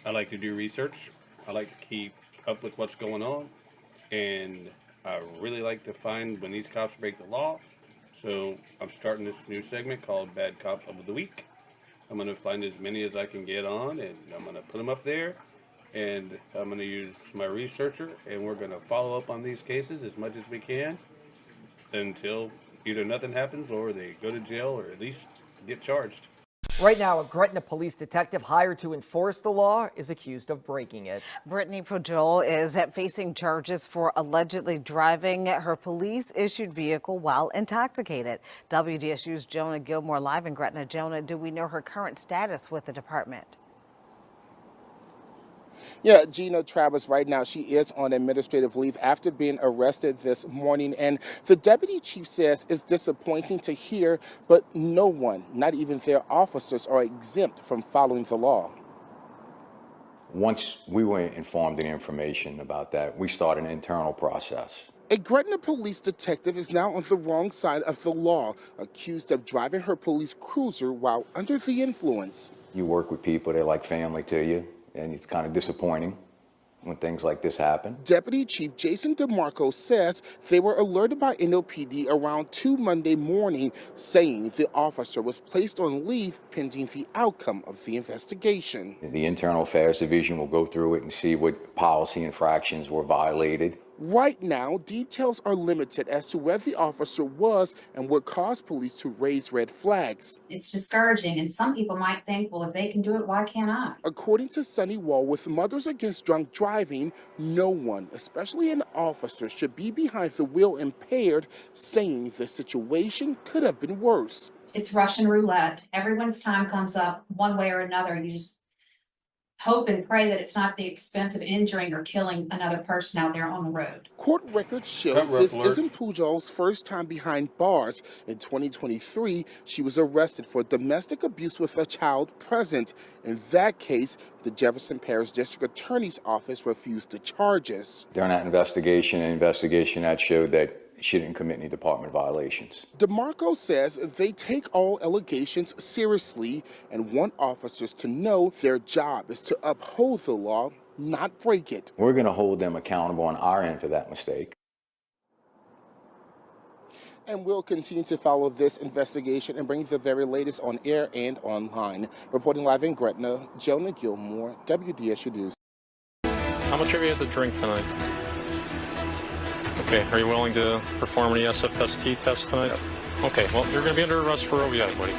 I like to do research. I like to keep up with what's going on, and I really like to find when these cops break the law. So I'm starting this new segment called Bad Cop of the Week. I'm going to find as many as I can get on, and I'm going to put them up there, and I'm going to use my researcher, and we're going to follow up on these cases as much as we can until either nothing happens or they go to jail or at least get charged. Right now, a Gretna police detective hired to enforce the law is accused of breaking it. Brittany Pujol is facing charges for allegedly driving her police-issued vehicle while intoxicated. WDSU's Jonah Gilmore live in Gretna. Jonah, do we know her current status with the department? Yeah, Gina Travis, right now she is on administrative leave after being arrested this morning. And the deputy chief says it's disappointing to hear, but no one, not even their officers, are exempt from following the law. Once we were informed of the information about that, we started an internal process. A Gretna police detective is now on the wrong side of the law, accused of driving her police cruiser while under the influence. You work with people, they're like family to you. And it's kind of disappointing when things like this happen. Deputy Chief Jason DeMarco says they were alerted by NOPD around 2 Monday morning, saying the officer was placed on leave pending the outcome of the investigation. The Internal Affairs Division will go through it and see what policy infractions were violated. Right now, details are limited as to where the officer was and what caused police to raise red flags. It's discouraging, and some people might think, well, if they can do it, why can't I? According to Sunny Wall with Mothers Against Drunk Driving, no one, especially an officer, should be behind the wheel impaired, saying the situation could have been worse. It's Russian roulette. Everyone's time comes up one way or another. You just hope and pray that it's not at the expense of injuring or killing another person out there on the road. Court records show this isn't Pujol's first time behind bars. In 2023, she was arrested for domestic abuse with a child present. In that case, the Jefferson Parish District Attorney's Office refused the charges. During that investigation, that showed that she didn't commit any department violations. DeMarco says they take all allegations seriously and want officers to know their job is to uphold the law, not break it. We're going to hold them accountable on our end for that mistake. And we'll continue to follow this investigation and bring you the very latest on air and online. Reporting live in Gretna, Jonah Gilmore, WDSU News. How much have you had to drink tonight? Okay, are you willing to perform any SFST tests tonight? Yep. Okay, well, you're going to be under arrest for OVI, buddy.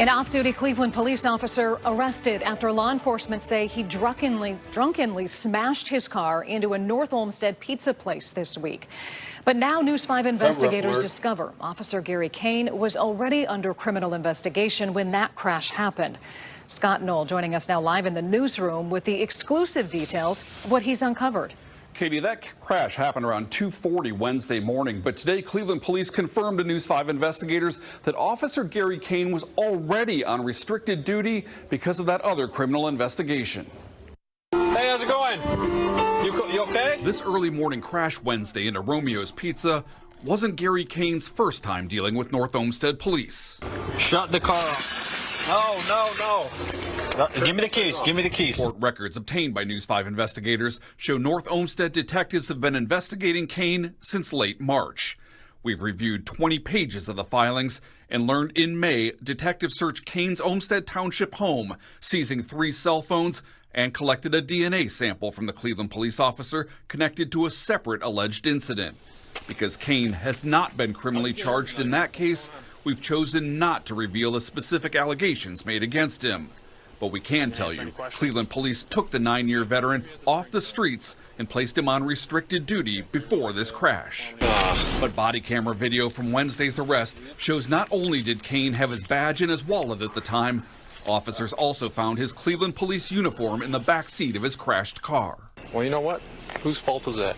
An off-duty Cleveland police officer arrested after law enforcement say he drunkenly smashed his car into a North Olmsted pizza place this week. But now News 5 investigators discover Officer Gary Kane was already under criminal investigation when that crash happened. Scott Knoll joining us now live in the newsroom with the exclusive details of what he's uncovered. Katie, that crash happened around 2:40 Wednesday morning, but today Cleveland police confirmed to News 5 investigators that Officer Gary Kane was already on restricted duty because of that other criminal investigation. Hey, how's it going? You okay? This early morning crash Wednesday into Romeo's Pizza wasn't Gary Kane's first time dealing with North Olmsted police. Shut the car off. No. Give me the keys. Give me the keys. Court records obtained by News 5 investigators show North Olmsted detectives have been investigating Kane since late March. We've reviewed 20 pages of the filings and learned in May detectives searched Kane's Olmsted Township home, seizing 3 cell phones and collected a DNA sample from the Cleveland police officer connected to a separate alleged incident. Because Kane has not been criminally charged in that case, we've chosen not to reveal the specific allegations made against him. But we can tell you, Cleveland police took the 9-year veteran off the streets and placed him on restricted duty before this crash. But body camera video from Wednesday's arrest shows not only did Kane have his badge in his wallet at the time, officers also found his Cleveland police uniform in the back seat of his crashed car. Well, you know what? Whose fault is that?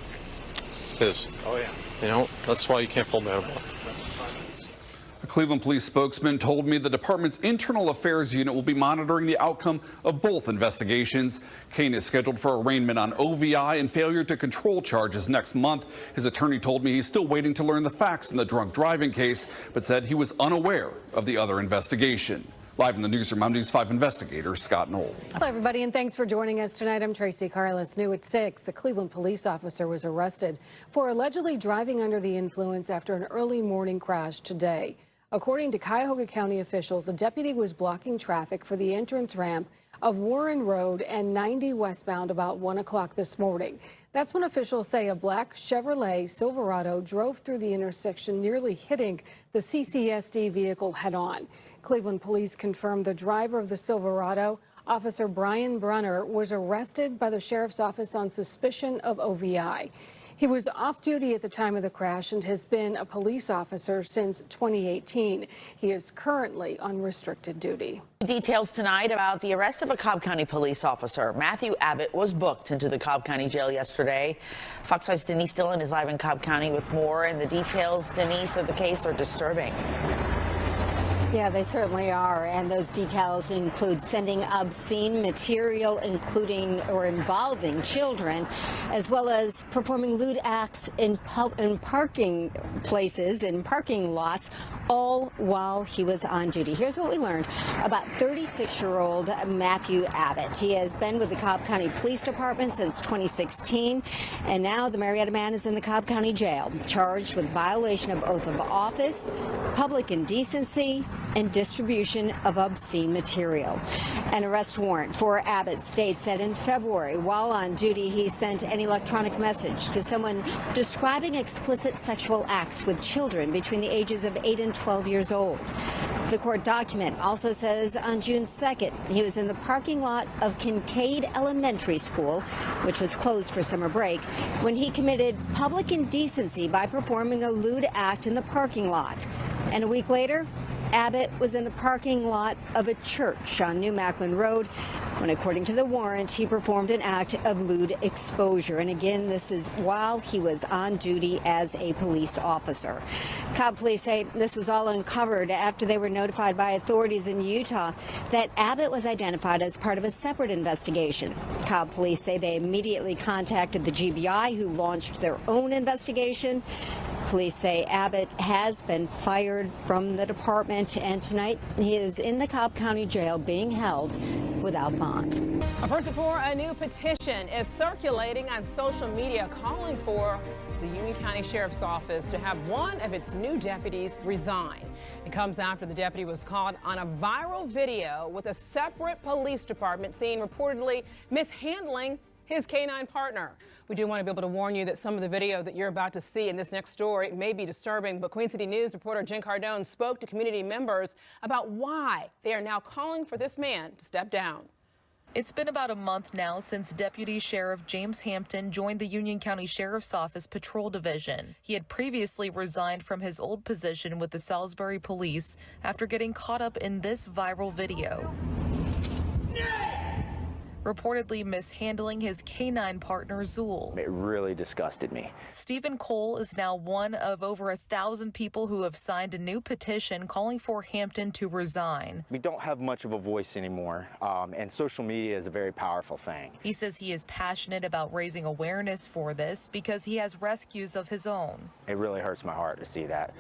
His. Oh, yeah. You know, that's why you can't feel bad about it. A Cleveland police spokesman told me the department's internal affairs unit will be monitoring the outcome of both investigations. Kane is scheduled for arraignment on OVI and failure to control charges next month. His attorney told me he's still waiting to learn the facts in the drunk driving case, but said he was unaware of the other investigation. Live in the newsroom, I'm News 5 investigator Scott Knoll. Hello, everybody, and thanks for joining us tonight. I'm Tracy Carlos. New at 6, a Cleveland police officer was arrested for allegedly driving under the influence after an early morning crash today. According to Cuyahoga County officials, the deputy was blocking traffic for the entrance ramp of Warren Road and 90 westbound about 1 o'clock this morning. That's when officials say a black Chevrolet Silverado drove through the intersection, nearly hitting the CCSD vehicle head-on. Cleveland police confirmed the driver of the Silverado, Officer Brian Brunner, was arrested by the sheriff's office on suspicion of OVI. He was off duty at the time of the crash and has been a police officer since 2018. He is currently on restricted duty. Details tonight about the arrest of a Cobb County police officer. Matthew Abbott was booked into the Cobb County jail yesterday. Fox 5's Denise Dillon is live in Cobb County with more, and the details, Denise, of the case are disturbing. Yeah, they certainly are, and those details include sending obscene material, including or involving children, as well as performing lewd acts in parking places, in parking lots, all while he was on duty. Here's what we learned about 36-year-old Matthew Abbott. He has been with the Cobb County Police Department since 2016, and now the Marietta man is in the Cobb County Jail, charged with violation of oath of office, public indecency, and distribution of obscene material. An arrest warrant for Abbott states that in February, while on duty, he sent an electronic message to someone describing explicit sexual acts with children between the ages of 8 and 12 years old. The court document also says on June 2nd, he was in the parking lot of Kincaid Elementary School, which was closed for summer break, when he committed public indecency by performing a lewd act in the parking lot. And a week later, Abbott was in the parking lot of a church on New Macklin Road when, according to the warrant, he performed an act of lewd exposure. And again, this is while he was on duty as a police officer. Cobb police say this was all uncovered after they were notified by authorities in Utah that Abbott was identified as part of a separate investigation. Cobb police say they immediately contacted the GBI, who launched their own investigation. Police say Abbott has been fired from the department, and tonight he is in the Cobb County Jail being held without bond. First of all, a new petition is circulating on social media calling for the Union County Sheriff's Office to have one of its new deputies resign. It comes after the deputy was caught on a viral video with a separate police department seen reportedly mishandling his canine partner. We do want to be able to warn you that some of the video that you're about to see in this next story may be disturbing, but Queen City News reporter Jen Cardone spoke to community members about why they are now calling for this man to step down. It's been about a month now since Deputy Sheriff James Hampton joined the Union County Sheriff's Office Patrol Division. He had previously resigned from his old position with the Salisbury Police after getting caught up in this viral video, reportedly mishandling his canine partner, Zool. It really disgusted me. Stephen Cole is now one of over 1,000 people who have signed a new petition calling for Hampton to resign. We don't have much of a voice anymore, and social media is a very powerful thing. He says he is passionate about raising awareness for this because he has rescues of his own. It really hurts my heart to see that.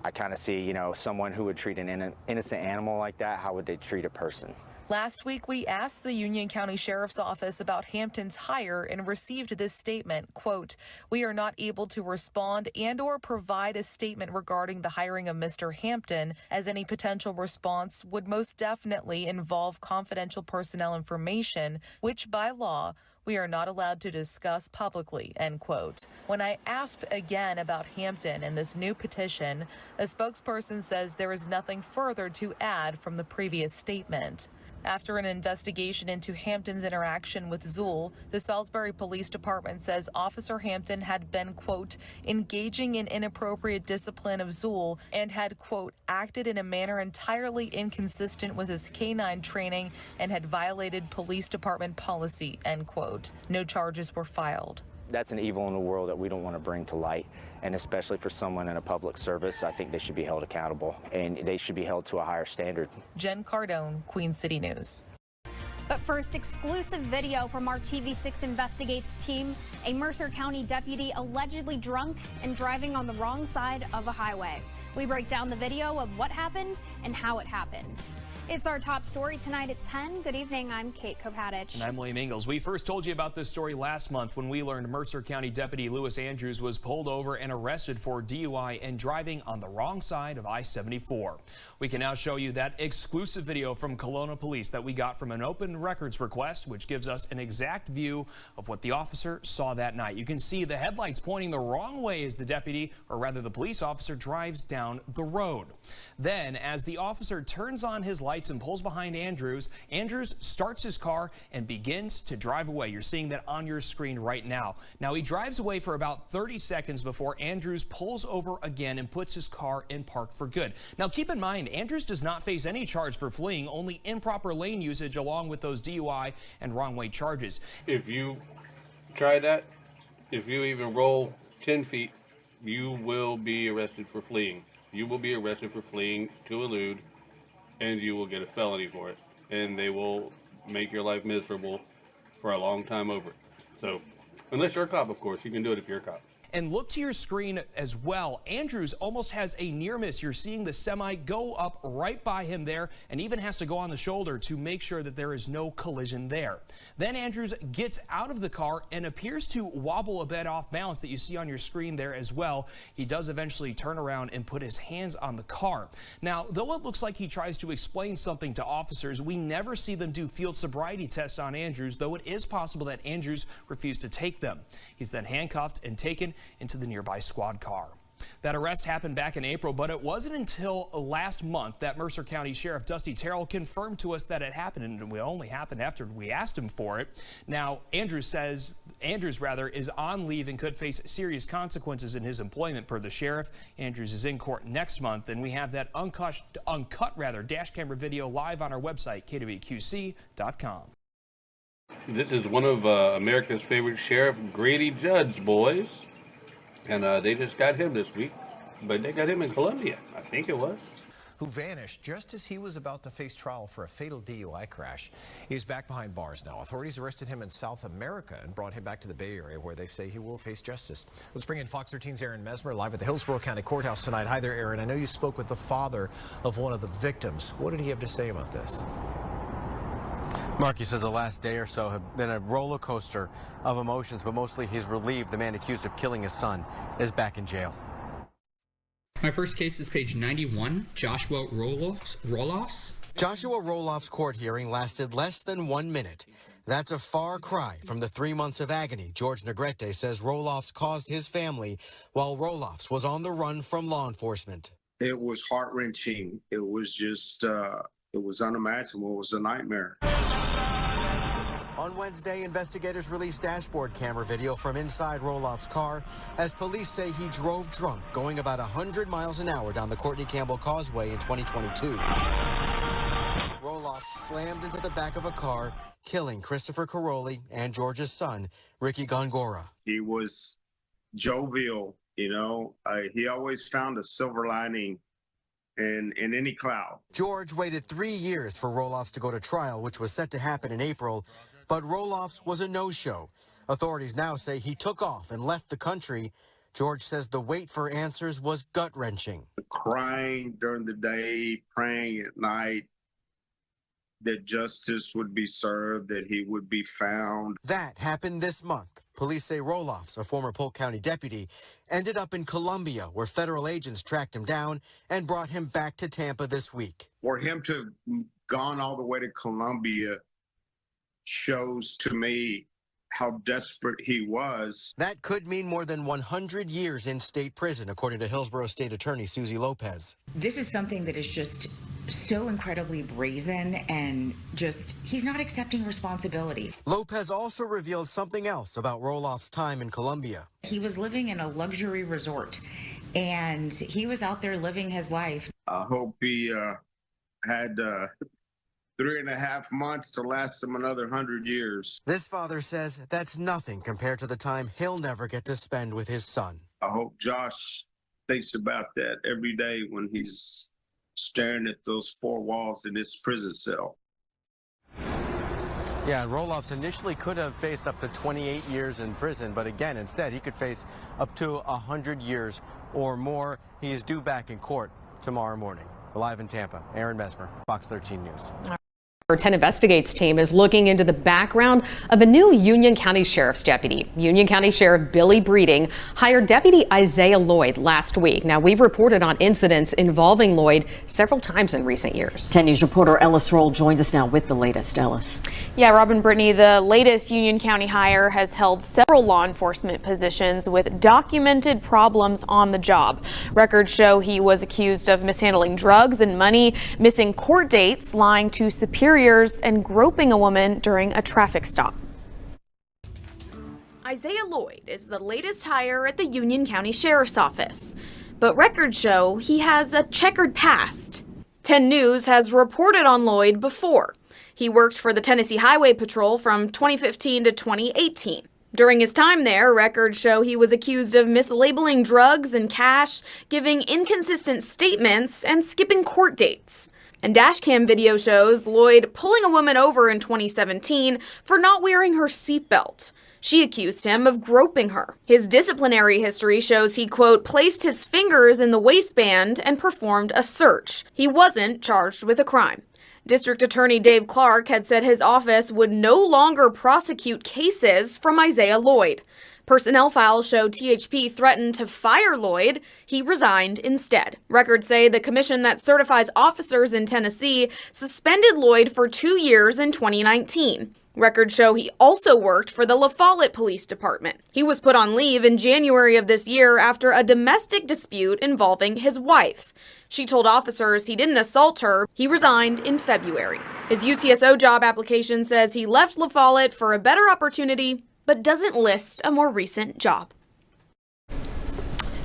I kind of see, someone who would treat an innocent animal like that, how would they treat a person? Last week, we asked the Union County Sheriff's Office about Hampton's hire and received this statement, quote, "We are not able to respond and or provide a statement regarding the hiring of Mr. Hampton, as any potential response would most definitely involve confidential personnel information, which by law, we are not allowed to discuss publicly," end quote. When I asked again about Hampton and this new petition, a spokesperson says there is nothing further to add from the previous statement. After an investigation into Hampton's interaction with Zool, the Salisbury Police Department says Officer Hampton had been, quote, engaging in inappropriate discipline of Zool and had, quote, acted in a manner entirely inconsistent with his canine training and had violated police department policy, end quote. No charges were filed. That's an evil in the world that we don't want to bring to light. And especially for someone in a public service, I think they should be held accountable and they should be held to a higher standard. Jen Cardone, Queen City News. But first, exclusive video from our TV6 Investigates team. A Mercer County deputy allegedly drunk and driving on the wrong side of a highway. We break down the video of what happened and how it happened. It's our top story tonight at 10. Good evening, I'm Kate Kopatich. And I'm William Ingalls. We first told you about this story last month when we learned Mercer County Deputy Lewis Andrews was pulled over and arrested for DUI and driving on the wrong side of I-74. We can now show you that exclusive video from Kelowna Police that we got from an open records request, which gives us an exact view of what the officer saw that night. You can see the headlights pointing the wrong way as the deputy, or rather the police officer, drives down the road. Then, as the officer turns on his lights and pulls behind Andrews, Andrews starts his car and begins to drive away. You're seeing that on your screen right now. Now, he drives away for about 30 seconds before Andrews pulls over again and puts his car in park for good. Now, keep in mind, Andrews does not face any charge for fleeing, only improper lane usage along with those DUI and wrong way charges. If you try that, if you even roll 10 feet, you will be arrested for fleeing. You will be arrested for fleeing to elude, and you will get a felony for it. And they will make your life miserable for a long time over it. So, unless you're a cop, of course, you can do it if you're a cop. And look to your screen as well. Andrews almost has a near miss. You're seeing the semi go up right by him there and even has to go on the shoulder to make sure that there is no collision there. Then Andrews gets out of the car and appears to wobble a bit off balance that you see on your screen there as well. He does eventually turn around and put his hands on the car. Now, though it looks like he tries to explain something to officers, we never see them do field sobriety tests on Andrews, though it is possible that Andrews refused to take them. He's then handcuffed and taken into the nearby squad car. That arrest happened back in April, but it wasn't until last month that Mercer County Sheriff Dusty Terrell confirmed to us that it happened, and it only happened after we asked him for it. Now, Andrews is on leave and could face serious consequences in his employment per the sheriff. Andrews is in court next month, and we have that uncut dash camera video live on our website, kwqc.com. This is one of America's favorite Sheriff, Grady Judd's boys. And they just got him this week, but they got him in Colombia, I think it was. Who vanished just as he was about to face trial for a fatal DUI crash. He's back behind bars now. Authorities arrested him in South America and brought him back to the Bay Area, where they say he will face justice. Let's bring in Fox 13's Aaron Mesmer live at the Hillsborough County Courthouse tonight. Hi there, Aaron. I know you spoke with the father of one of the victims. What did he have to say about this? Mark, he says the last day or so have been a roller coaster of emotions, but mostly he's relieved the man accused of killing his son is back in jail. My first case is page 91, Joshua Roloff's. Joshua Roloff's court hearing lasted less than 1 minute. That's a far cry from the 3 months of agony George Negrete says Roloff's caused his family while Roloff's was on the run from law enforcement. It was heart-wrenching. It was just, it was unimaginable. It was a nightmare. On Wednesday, investigators released dashboard camera video from inside Roloff's car as police say he drove drunk, going about 100 miles an hour down the Courtney Campbell Causeway in 2022. Roloff's slammed into the back of a car, killing Christopher Caroli and George's son, Ricky Gongora. He was jovial, you know. He always found a silver lining in any cloud. George waited 3 years for Roloff's to go to trial, which was set to happen in April, but Roloff's was a no-show. Authorities now say he took off and left the country. George says the wait for answers was gut-wrenching. Crying during the day, praying at night, that justice would be served, that he would be found. That happened this month. Police say Roloff's, a former Polk County deputy, ended up in Colombia, where federal agents tracked him down and brought him back to Tampa this week. For him to have gone all the way to Colombia shows to me how desperate he was. That could mean more than 100 years in state prison, according to Hillsborough State Attorney Susie Lopez. This is something that is just so incredibly brazen and just, he's not accepting responsibility. Lopez also revealed something else about Roloff's time in Colombia. He was living in a luxury resort and he was out there living his life. I hope he had 3.5 months to last him another 100 years. This father says that's nothing compared to the time he'll never get to spend with his son. I hope Josh thinks about that every day when he's staring at those four walls in his prison cell. Yeah, Roloff's initially could have faced up to 28 years in prison, but again, instead, he could face up to 100 years or more. He is due back in court tomorrow morning. Live in Tampa, Aaron Mesmer, Fox 13 News. Our 10 Investigates team is looking into the background of a new Union County Sheriff's deputy. Union County Sheriff Billy Breeding hired Deputy Isaiah Lloyd last week. Now, we've reported on incidents involving Lloyd several times in recent years. 10 News reporter Ellis Roll joins us now with the latest. Ellis. Yeah, Robin, Brittany, the latest Union County hire has held several law enforcement positions with documented problems on the job. Records show he was accused of mishandling drugs and money, missing court dates, lying to superiors, and groping a woman during a traffic stop. Isaiah Lloyd is the latest hire at the Union County Sheriff's Office, but records show he has a checkered past. 10 News has reported on Lloyd before. He worked for the Tennessee Highway Patrol from 2015 to 2018. During his time there, records show he was accused of mislabeling drugs and cash, giving inconsistent statements, and skipping court dates. And dashcam video shows Lloyd pulling a woman over in 2017 for not wearing her seatbelt. She accused him of groping her. His disciplinary history shows he, quote, placed his fingers in the waistband and performed a search. He wasn't charged with a crime. District Attorney Dave Clark had said his office would no longer prosecute cases from Isaiah Lloyd. Personnel files show THP threatened to fire Lloyd. He resigned instead. Records say the commission that certifies officers in Tennessee suspended Lloyd for 2 years in 2019. Records show he also worked for the La Follette Police Department. He was put on leave in January of this year after a domestic dispute involving his wife. She told officers he didn't assault her. He resigned in February. His UCSO job application says he left La Follette for a better opportunity, but doesn't list a more recent job.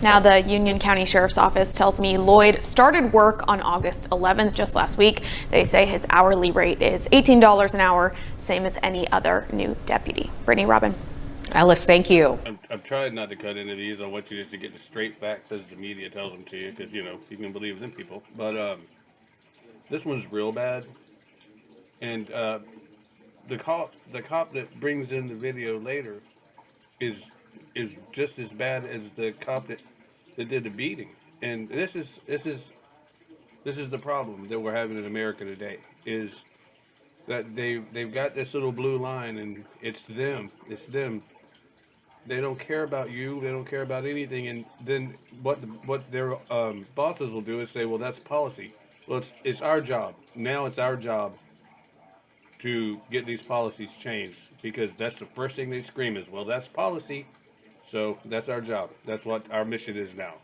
Now, the Union County Sheriff's Office tells me Lloyd started work on August 11th, just last week. They say his hourly rate is $18 an hour, same as any other new deputy. Brittany, Robin. Ellis, thank you. I'm trying not to cut into these. I want you just to get the straight facts as the media tells them to you, because, you know, you can believe them people. But this one's real bad. And the cop that brings in the video later is just as bad as the cop that did the beating. And this is the problem that we're having in America today, is that they've got this little blue line, and it's them. They don't care about you. They don't care about anything. And then what their bosses will do is say, well, that's policy. Well, it's our job. Now it's our job to get these policies changed, because that's the first thing they scream is, well, that's policy. So that's our job. That's what our mission is now.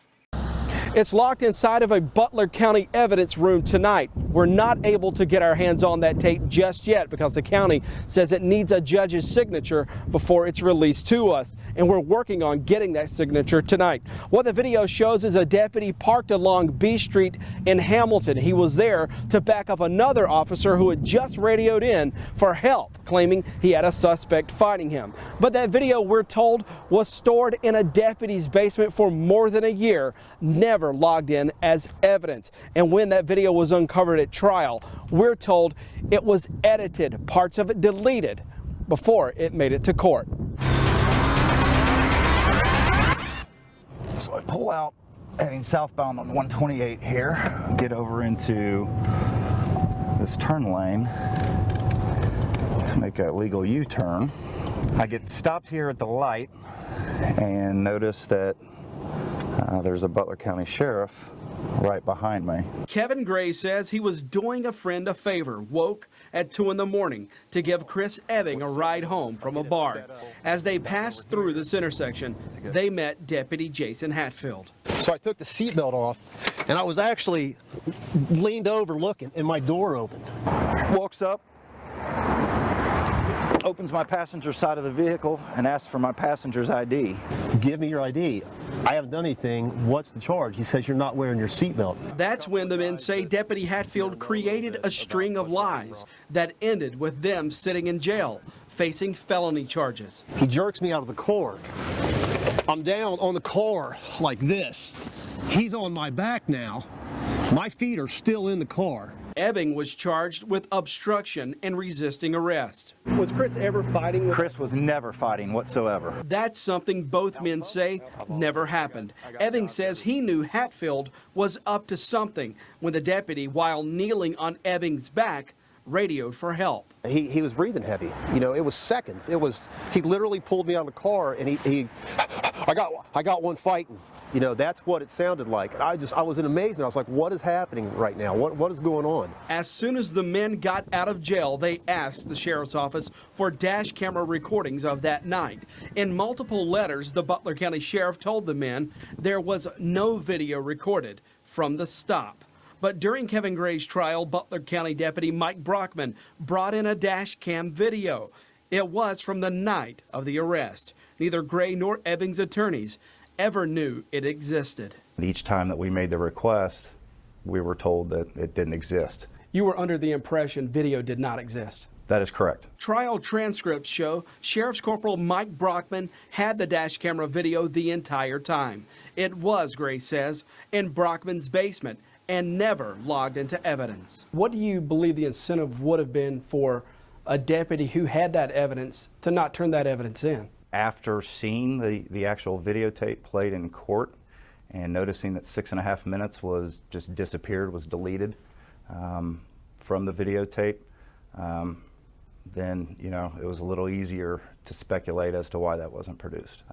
It's locked inside of a Butler County evidence room tonight. We're not able to get our hands on that tape just yet because the county says it needs a judge's signature before it's released to us. And we're working on getting that signature tonight. What the video shows is a deputy parked along B Street in Hamilton. He was there to back up another officer who had just radioed in for help, claiming he had a suspect fighting him. But that video, we're told, was stored in a deputy's basement for more than a year, never logged in as evidence. And when that video was uncovered at trial, we're told it was edited, parts of it deleted, before it made it to court. So I pull out, heading southbound on 128 here, get over into this turn lane to make a legal U-turn. I get stopped here at the light and notice that there's a Butler County Sheriff right behind me. Kevin Gray says he was doing a friend a favor, woke at 2 in the morning to give Chris Ebbing a ride home from a bar. As they passed through this intersection, they met Deputy Jason Hatfield. So I took the seatbelt off, and I was actually leaned over looking, and my door opened. Walks up, opens my passenger side of the vehicle, and asks for my passenger's ID. Give me your ID. I haven't done anything. What's the charge? He says you're not wearing your seatbelt. That's when the men say Deputy Hatfield created a string of lies that ended with them sitting in jail, facing felony charges. He jerks me out of the car. I'm down on the car like this. He's on my back now. My feet are still in the car. Ebbing was charged with obstruction and resisting arrest. Was Chris ever fighting with... Chris was never fighting whatsoever. That's something both men say never happened. Ebbing says he knew Hatfield was up to something when the deputy, while kneeling on Ebbing's back, radioed for help. He was breathing heavy. You know, it was seconds. He literally pulled me out of the car and I got one fighting. You know, that's what it sounded like. I was in amazement. I was like, what is happening right now? What is going on? As soon as the men got out of jail, they asked the sheriff's office for dash camera recordings of that night. In multiple letters, the Butler County Sheriff told the men there was no video recorded from the stop. But during Kevin Gray's trial, Butler County Deputy Mike Brockman brought in a dash cam video. It was from the night of the arrest. Neither Gray nor Ebbing's attorneys ever knew it existed. Each time that we made the request, we were told that it didn't exist. You were under the impression video did not exist. That is correct. Trial transcripts show Sheriff's Corporal Mike Brockman had the dash camera video the entire time. It was, Gray says, in Brockman's basement and never logged into evidence. What do you believe the incentive would have been for a deputy who had that evidence to not turn that evidence in? After seeing the actual videotape played in court and noticing that 6.5 minutes was just disappeared, was deleted from the videotape, then, you know, it was a little easier to speculate as to why that wasn't produced.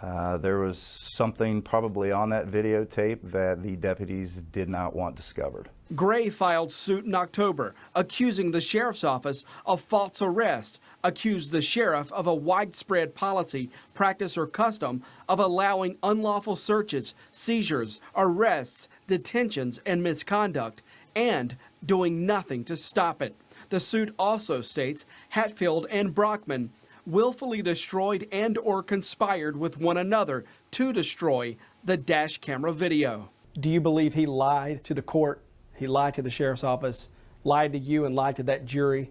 There was something probably on that videotape that the deputies did not want discovered. Gray filed suit in October, accusing the sheriff's office of false arrest, accused the sheriff of a widespread policy, practice, or custom of allowing unlawful searches, seizures, arrests, detentions, and misconduct, and doing nothing to stop it. The suit also states Hatfield and Brockman willfully destroyed and or conspired with one another to destroy the dash camera video. Do you believe he lied to the court, he lied to the sheriff's office, lied to you, and lied to that jury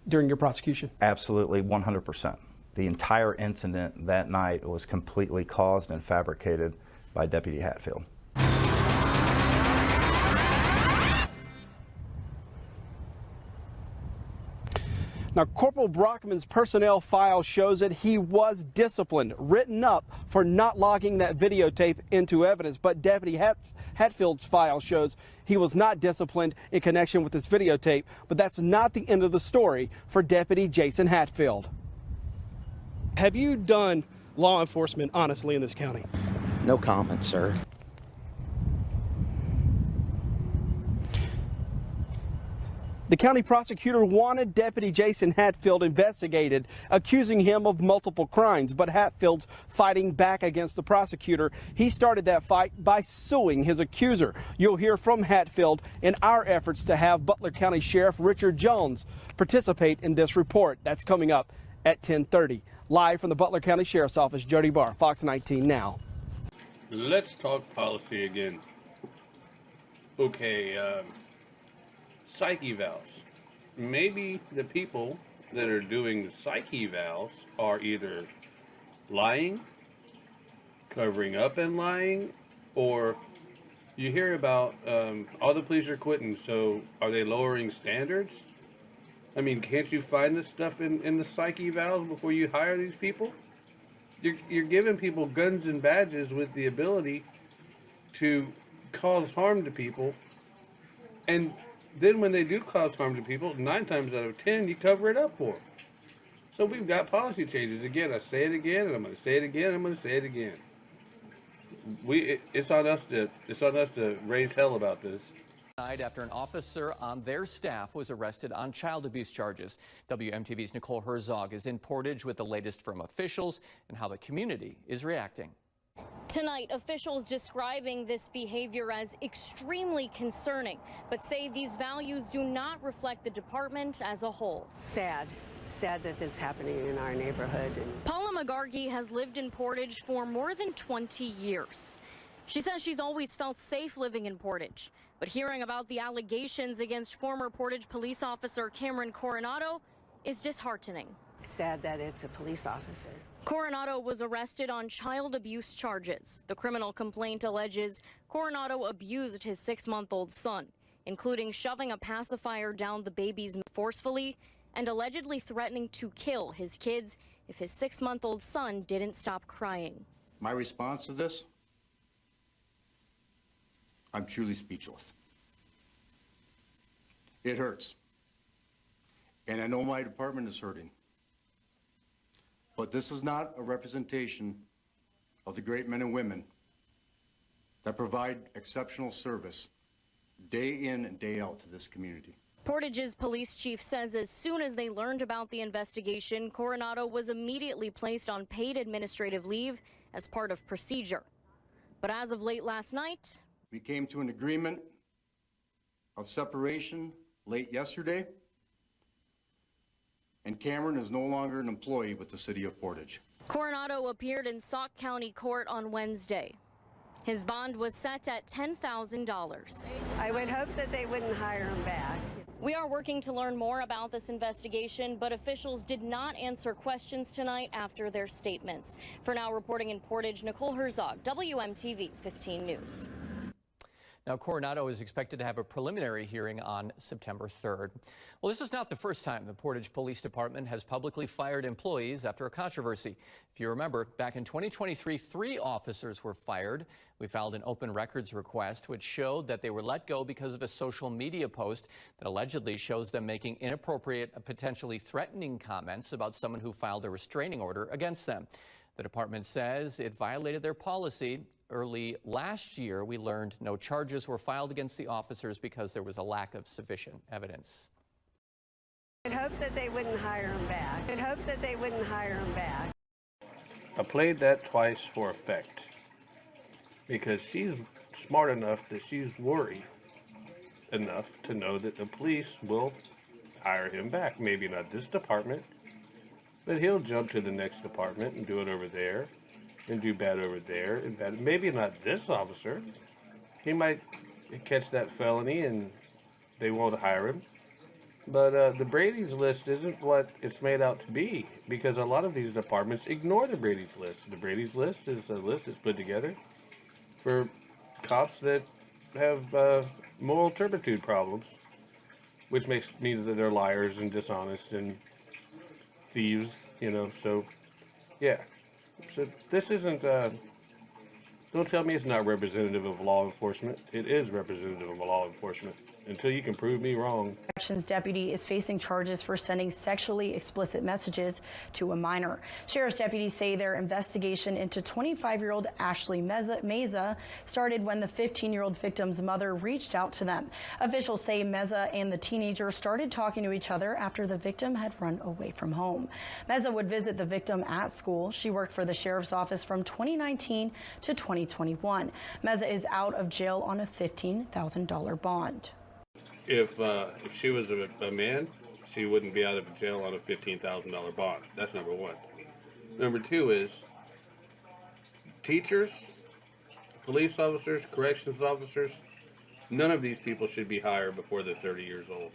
during your prosecution? Absolutely, 100%. The entire incident that night was completely caused and fabricated by Deputy Hatfield. Now, Corporal Brockman's personnel file shows that he was disciplined, written up for not logging that videotape into evidence. But Deputy Hatfield's file shows he was not disciplined in connection with this videotape. But that's not the end of the story for Deputy Jason Hatfield. Have you done law enforcement honestly in this county? No comment, sir. The county prosecutor wanted Deputy Jason Hatfield investigated, accusing him of multiple crimes, but Hatfield's fighting back against the prosecutor. He started that fight by suing his accuser. You'll hear from Hatfield in our efforts to have Butler County Sheriff Richard Jones participate in this report. That's coming up at 10:30. Live from the Butler County Sheriff's Office, Jody Barr, Fox 19 Now. Let's talk policy again. Okay, psych evals. Maybe the people that are doing the psych evals are either lying, covering up and lying, or you hear about all the police are quitting, so are they lowering standards? I mean, can't you find this stuff in the psych evals before you hire these people? You're giving people guns and badges with the ability to cause harm to people, and then when they do cause harm to people, 9 times out of 10, you cover it up for them. So we've got policy changes. Again, I say it again, and I'm going to say it again, and I'm going to say it again. It's on us to raise hell about this. After an officer on their staff was arrested on child abuse charges. WMTV's Nicole Herzog is in Portage with the latest from officials and how the community is reacting. Tonight, officials describing this behavior as extremely concerning, but say these values do not reflect the department as a whole. Sad that this is happening in our neighborhood. Paula McGargy has lived in Portage for more than 20 years. She says she's always felt safe living in Portage, but hearing about the allegations against former Portage police officer Cameron Coronado is disheartening. Sad that it's a police officer. Coronado was arrested on child abuse charges. The criminal complaint alleges Coronado abused his 6-month-old son. including shoving a pacifier down the baby's forcefully and allegedly threatening to kill his kids if his 6-month-old son didn't stop crying. My response to this, I'm truly speechless. It hurts. And I know my department is hurting. But this is not a representation of the great men and women that provide exceptional service day in and day out to this community. Portage's police chief says as soon as they learned about the investigation, Coronado was immediately placed on paid administrative leave as part of procedure. But as of late last night, we came to an agreement of separation late yesterday, and Cameron is no longer an employee with the city of Portage. Coronado appeared in Sauk County Court on Wednesday. His bond was set at $10,000. I would hope that they wouldn't hire him back. We are working to learn more about this investigation, but officials did not answer questions tonight after their statements. For now, reporting in Portage, Nicole Herzog, WMTV 15 News. Now, Coronado is expected to have a preliminary hearing on September 3rd. Well, this is not the first time the Portage Police Department has publicly fired employees after a controversy. If you remember, back in 2023, 3 officers were fired. We filed an open records request which showed that they were let go because of a social media post that allegedly shows them making inappropriate, potentially threatening comments about someone who filed a restraining order against them. The department says it violated their policy. Early last year, we learned no charges were filed against the officers because there was a lack of sufficient evidence. I'd hope that they wouldn't hire him back. I'd hope that they wouldn't hire him back. I played that twice for effect because she's smart enough that she's worried enough to know that the police will hire him back. Maybe not this department, but he'll jump to the next department and do it over there and do bad over there and bad. Maybe not this officer. He might catch that felony and they won't hire him. But the Brady's list isn't what it's made out to be, because a lot of these departments ignore the Brady's list. The Brady's list is a list that's put together for cops that have moral turpitude problems, which means that they're liars and dishonest and thieves, you know. So, yeah. So this isn't, don't tell me it's not representative of law enforcement. It is representative of law enforcement until you can prove me wrong. Corrections deputy is facing charges for sending sexually explicit messages to a minor. Sheriff's deputies say their investigation into 25-year-old Ashley Meza started when the 15-year-old victim's mother reached out to them. Officials say Meza and the teenager started talking to each other after the victim had run away from home. Meza would visit the victim at school. She worked for the sheriff's office from 2019 to 2021. Meza is out of jail on a $15,000 bond. If she was a man, she wouldn't be out of jail on a $15,000 bond. That's number one. Number two is teachers, police officers, corrections officers, none of these people should be hired before they're 30 years old.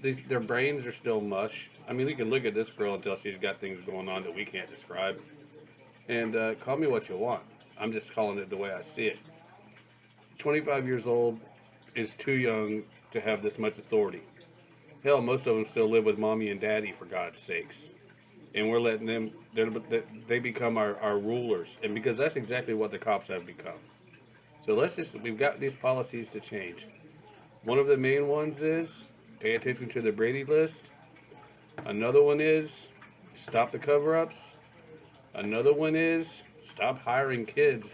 Their brains are still mush. I mean, we can look at this girl until she's got things going on that we can't describe. And call me what you want. I'm just calling it the way I see it. 25 years old is too young to have this much authority. Hell, most of them still live with mommy and daddy, for God's sakes. And we're letting them, they become our rulers. And because that's exactly what the cops have become. So we've got these policies to change. One of the main ones is pay attention to the Brady list. Another one is stop the cover-ups. Another one is stop hiring kids